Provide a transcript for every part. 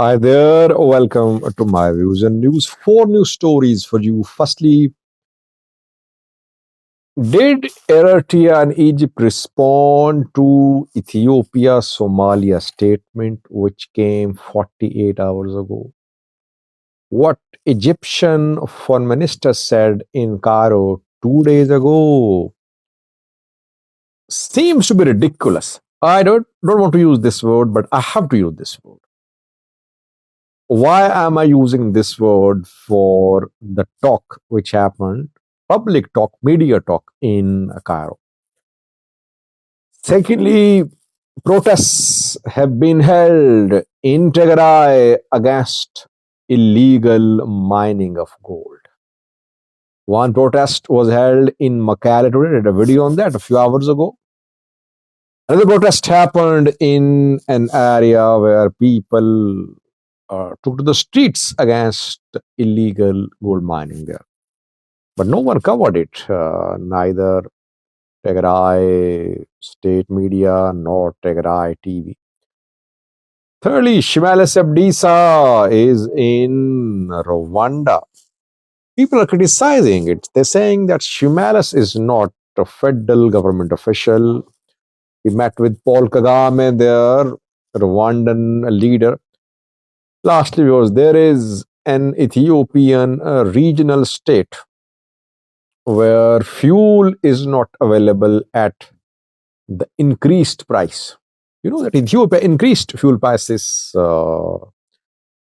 Hi there, welcome to my views and news. Four news stories for you. Firstly, did Eritrea and Egypt respond to Ethiopia-Somalia statement which came 48 hours ago? What Egyptian foreign minister said in Cairo 2 days ago seems to be ridiculous. I don't want to use this word, but I have to use this word. Why am I using this word for the talk which happened, public talk, media talk in Cairo? Secondly, protests have been held in Tigray against illegal mining of gold. One protest was held in Makale. I did a video on that a few hours ago. Another protest happened in an area where people took to the streets against illegal gold mining there. But no one covered it, neither Tigray state media nor Tigray TV. Thirdly, Shimelis Abdisa is in Rwanda. People are criticizing it. They're saying that Shimelis is not a federal government official. He met with Paul Kagame, their Rwandan leader. Lastly, because there is an Ethiopian regional state where fuel is not available at the increased price. You know that Ethiopia increased fuel prices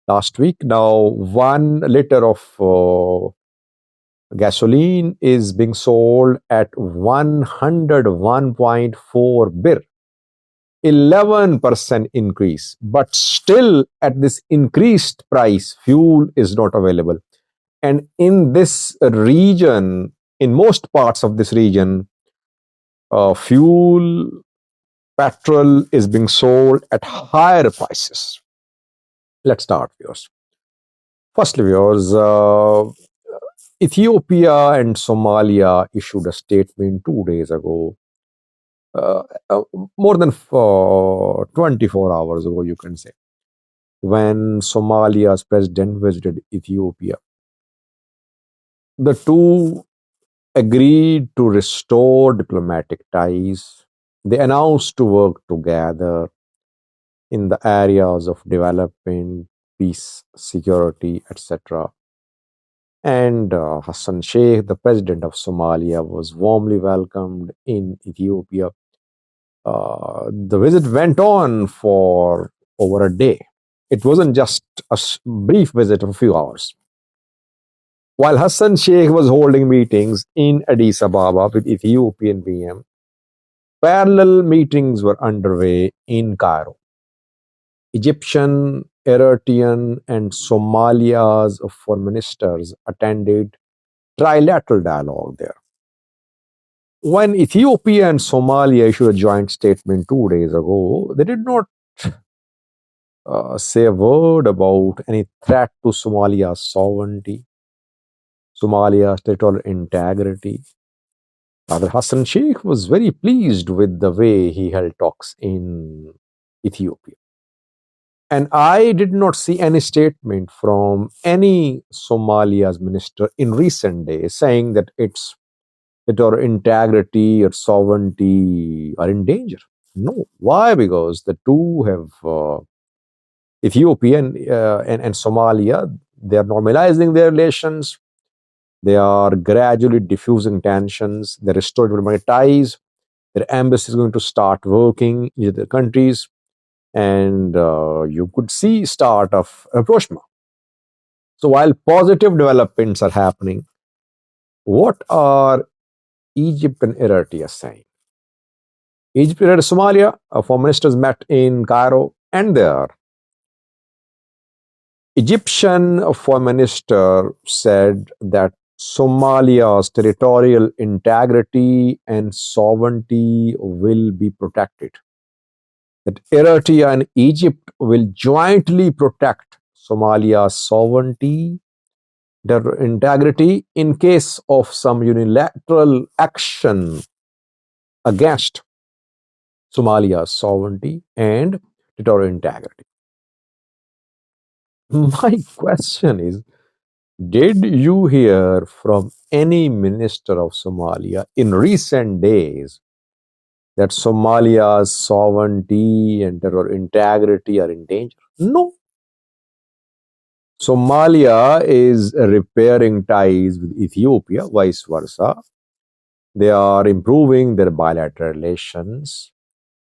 last week. Now, 1 liter of gasoline is being sold at 101.4 bir. 11% increase, but still at this increased price, fuel is not available. And in this region, in most parts of this region, fuel, petrol is being sold at higher prices. Let's start, viewers. Firstly, viewers, Ethiopia and Somalia issued a statement 2 days ago, uh, uh, more than 24 hours ago, you can say, when Somalia's president visited Ethiopia. The two agreed to restore diplomatic ties. They announced to work together in the areas of development, peace, security, etc. And Hassan Sheikh, the president of Somalia, was warmly welcomed in Ethiopia. The visit went on for over a day. It wasn't just a brief visit of a few hours. While Hassan Sheikh was holding meetings in Addis Ababa with Ethiopian PM, parallel meetings were underway in Cairo. Egyptian, Eritrean, and Somalia's foreign ministers attended trilateral dialogue there. When Ethiopia and Somalia issued a joint statement 2 days ago, they did not say a word about any threat to Somalia's sovereignty, Somalia's territorial integrity. Rather, Hassan Sheikh was very pleased with the way he held talks in Ethiopia. And I did not see any statement from any Somalia's minister in recent days saying that its integrity or sovereignty are in danger. No. Why? Because the two have Ethiopia and Somalia, they are normalizing their relations. They are gradually diffusing tensions. They restore diplomatic ties. Their embassy is going to start working in the countries, and you could see start of rapprochement. So while positive developments are happening, what are Egypt and Eritrea saying? Egypt and Somalia, foreign ministers met in Cairo, and there Egyptian foreign minister said that Somalia's territorial integrity and sovereignty will be protected. That Eritrea and Egypt will jointly protect Somalia's sovereignty, their integrity in case of some unilateral action against Somalia's sovereignty and territorial integrity. My question is, did you hear from any minister of Somalia in recent days that Somalia's sovereignty and territorial integrity are in danger? No. Somalia is repairing ties with Ethiopia, vice versa. They are improving their bilateral relations.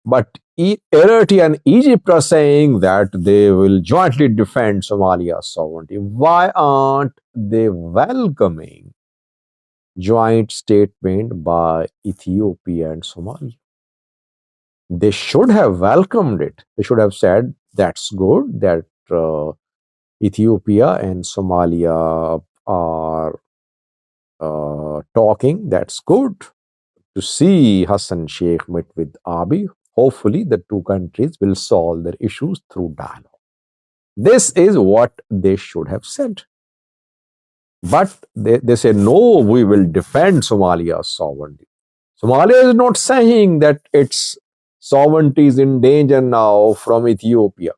But Eritrea and Egypt are saying that they will jointly defend Somalia's sovereignty. Why aren't they welcoming joint statement by Ethiopia and Somalia? They should have welcomed it. They should have said, that's good that Ethiopia and Somalia are talking. That's good to see Hassan Sheikh met with Abiy. Hopefully, the two countries will solve their issues through dialogue. This is what they should have said. But they say, no, we will defend Somalia's sovereignty. Somalia is not saying that its sovereignty is in danger now from Ethiopia.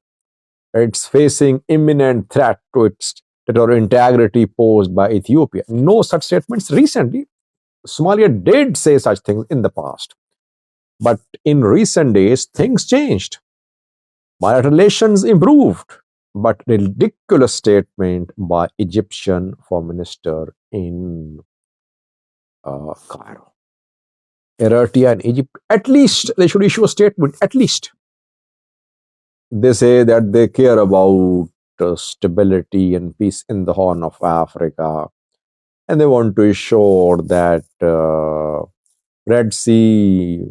It's facing imminent threat to its territorial integrity posed by Ethiopia. No such statements recently. Somalia did say such things in the past. But in recent days, things changed. Bilateral relations improved. But ridiculous statement by Egyptian foreign minister in Cairo. Eritrea and Egypt, at least they should issue a statement, at least. They say that they care about stability and peace in the Horn of Africa, and they want to ensure that Red Sea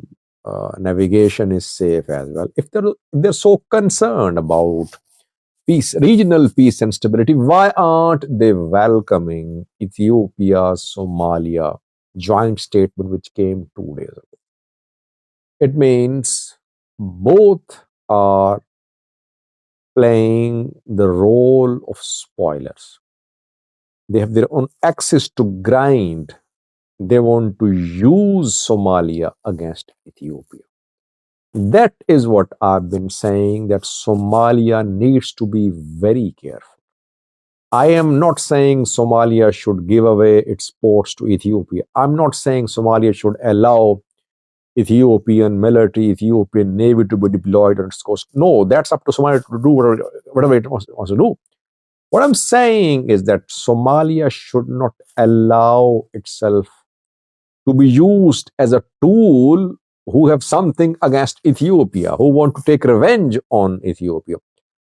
navigation is safe as well. If they're so concerned about peace, regional peace and stability, why aren't they welcoming Ethiopia-Somalia joint statement which came 2 days ago? It means both are playing the role of spoilers. They have their own axis to grind. They want to use Somalia against Ethiopia. That is what I've been saying, that Somalia needs to be very careful. I am not saying Somalia should give away its ports to Ethiopia. I'm not saying Somalia should allow Ethiopian military, Ethiopian navy to be deployed on its coast. No, that's up to Somalia to do whatever it wants to do. What I'm saying is that Somalia should not allow itself to be used as a tool who have something against Ethiopia, who want to take revenge on Ethiopia.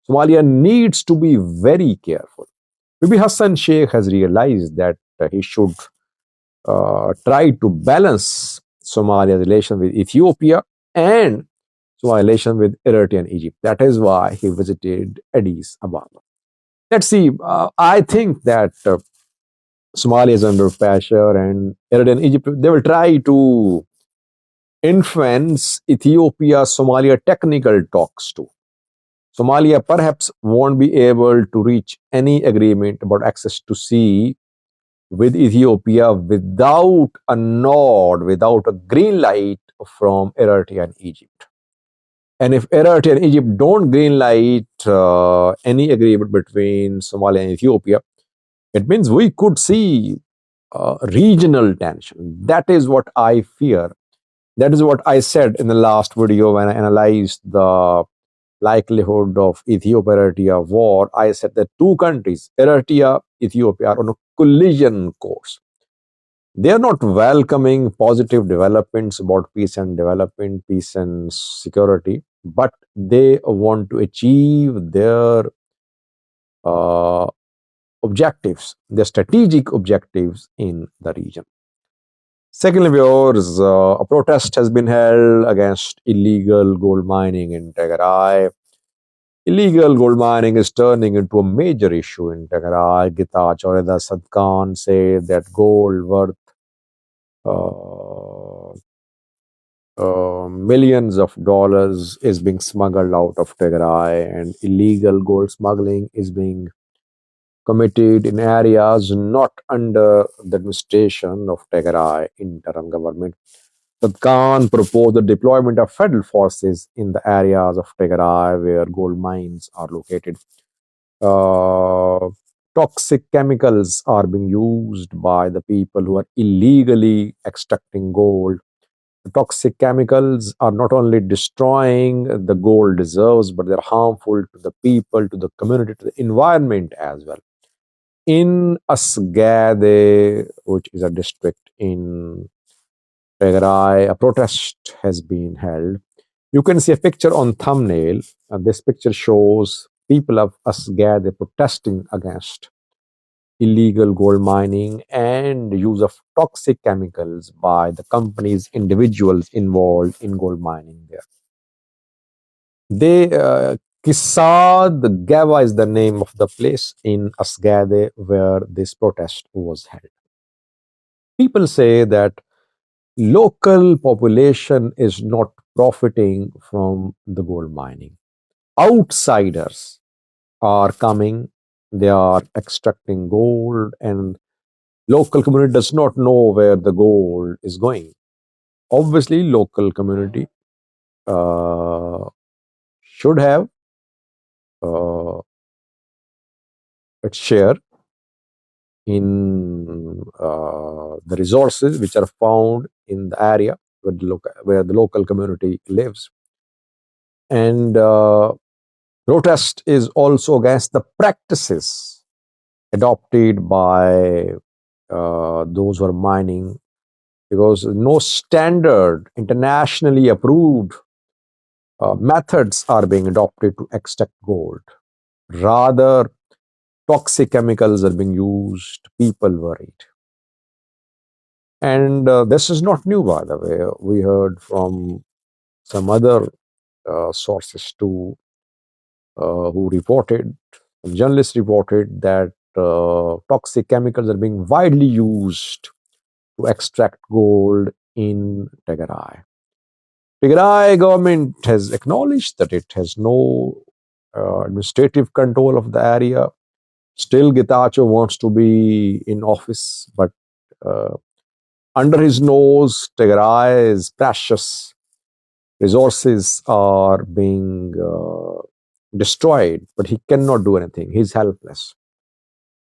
Somalia needs to be very careful. Maybe Hassan Sheikh has realized that he should try to balance Somalia's relation with Ethiopia and Somalia's relation with Eritrea and Egypt. That is why he visited Addis Ababa. Let's see. I think that Somalia is under pressure, and Eritrea and Egypt, they will try to influence Ethiopia-Somalia technical talks too. Somalia perhaps won't be able to reach any agreement about access to sea with Ethiopia without a nod, without a green light from Eritrea and Egypt. And if Eritrea and Egypt don't green light any agreement between Somalia and Ethiopia, it means we could see regional tension. That is what I fear. That is what I said in the last video when I analyzed the likelihood of Ethiopia-Eritrea war. I said that two countries, Eritrea, Ethiopia, are on a collision course. They are not welcoming positive developments about peace and development, peace and security, but they want to achieve their objectives, their strategic objectives in the region. Secondly, viewers, a protest has been held against illegal gold mining in Tigray. Illegal gold mining is turning into a major issue in Tigray. Gita Choreda Sadkan said that gold worth millions of dollars is being smuggled out of Tigray, and illegal gold smuggling is being committed in areas not under the administration of Tigray interim government. Sadkan proposed the deployment of federal forces in the areas of Tigray where gold mines are located. uh, toxic chemicals are being used by the people who are illegally extracting gold. The toxic chemicals are not only destroying the gold reserves, but they're harmful to the people, to the community, to the environment as well. In Asgade, which is a district in Tigray, a protest has been held. You can see a picture on thumbnail, and this picture shows people of Asgade protesting against illegal gold mining and use of toxic chemicals by the companies, individuals involved in gold mining there. Kisad Gava is the name of the place in Asgade where this protest was held. People say that local population is not profiting from the gold mining. Outsiders are coming, they are extracting gold, and local community does not know where the gold is going. Obviously, local community uh, should have uh, its share in the resources which are found in the area where the local community lives. And protest is also against the practices adopted by those who are mining, because no standard, internationally approved methods are being adopted to extract gold. Rather, toxic chemicals are being used, people worried. And this is not new, by the way. We heard from some other sources too, who reported, journalists reported that toxic chemicals are being widely used to extract gold in Tigray. Tigray government has acknowledged that it has no administrative control of the area. Still, Getachew wants to be in office, but uh, under his nose, Tigray's precious resources are being destroyed, but he cannot do anything. He's helpless.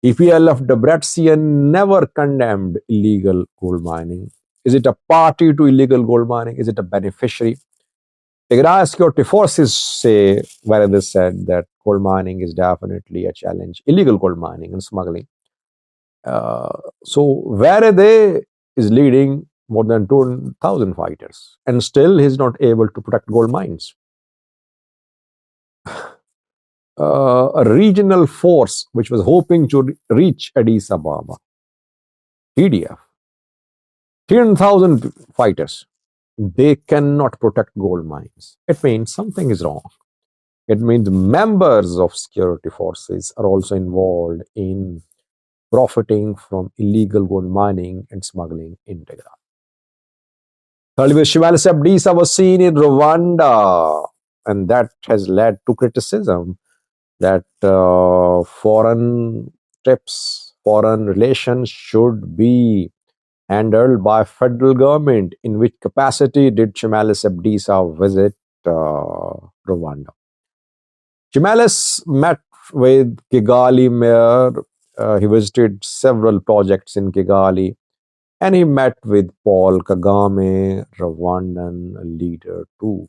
EPLF Debretsion never condemned illegal gold mining. Is it a party to illegal gold mining? Is it a beneficiary? Tigray security forces say, where they said that gold mining is definitely a challenge, illegal gold mining and smuggling. So Varade is leading more than 2,000 fighters, and still he's not able to protect gold mines. A regional force which was hoping to reach Addis Ababa, TDF, 300,000 fighters, they cannot protect gold mines. It means something is wrong. It means members of security forces are also involved in profiting from illegal gold mining and smuggling in Tigray. Thirdly, Shimelis Abdisa was seen in Rwanda, and that has led to criticism that foreign trips, foreign relations should be handled by federal government. In which capacity did Shimelis Abdisa visit Rwanda? Shimelis met with Kigali mayor. He visited several projects in Kigali, and he met with Paul Kagame, Rwandan leader too.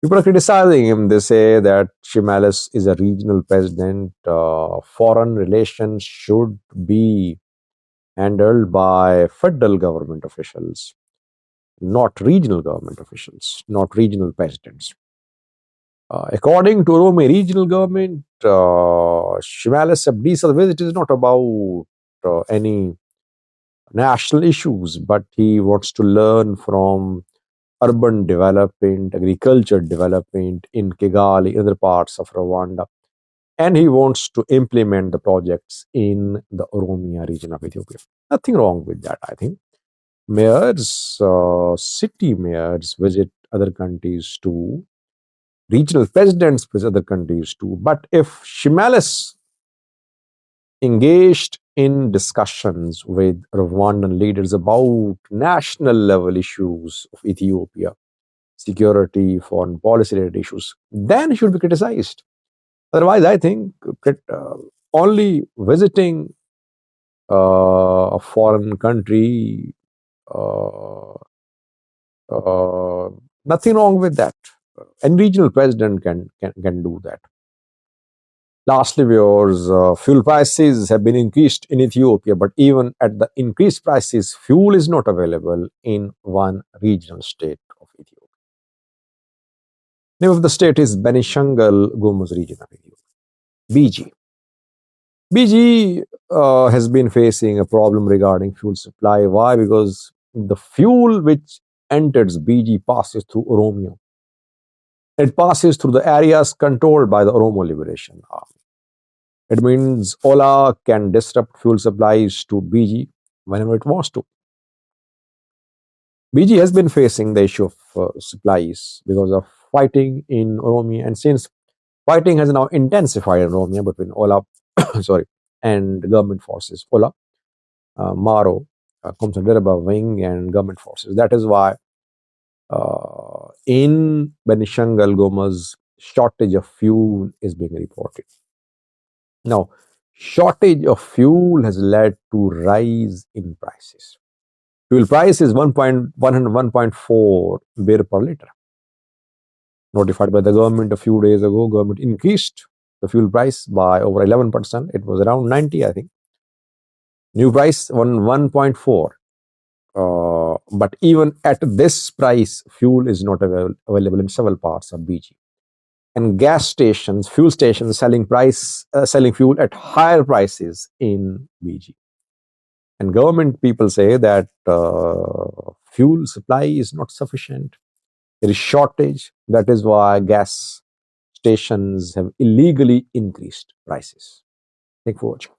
People are criticizing him. They say that Shimelis is a regional president. Foreign relations should be handled by federal government officials, not regional government officials, not regional presidents. According to Rome regional government, Shimelis Abdisa's visit is not about any national issues, but he wants to learn from urban development, agriculture development in Kigali, other parts of Rwanda. And he wants to implement the projects in the Oromia region of Ethiopia. Nothing wrong with that, I think. Mayors, city mayors visit other countries too. Regional presidents visit other countries too. But if Shimelis engaged in discussions with Rwandan leaders about national level issues of Ethiopia, security, foreign policy related issues, then he should be criticized. Otherwise, I think only visiting a foreign country, uh, uh, nothing wrong with that. Any regional president can do that. Lastly, viewers, fuel prices have been increased in Ethiopia, but even at the increased prices, fuel is not available in one regional state of Ethiopia. Name of the state is Benishangul Gumuz region of Ethiopia. BG. BG has been facing a problem regarding fuel supply. Why? Because the fuel which enters BG passes through Oromia. It passes through the areas controlled by the Oromo Liberation Army. It means Ola can disrupt fuel supplies to BG whenever it wants to. BG has been facing the issue of supplies because of fighting in Oromia, and since fighting has now intensified in Oromia between Ola, sorry, and government forces, Ola, Maro, Komsa wing, and government forces. That is why in Benishangul Goma's shortage of fuel is being reported. Now, shortage of fuel has led to rise in prices. Fuel price is 1.4 beer per liter. Notified by the government a few days ago, government increased the fuel price by over 11%. It was around 90, I think. New price 1.4. But even at this price, fuel is not available in several parts of BG. And gas stations, fuel stations selling fuel at higher prices in BG. And government people say that fuel supply is not sufficient. There is shortage. That is why gas stations have illegally increased prices. Thank you for watching.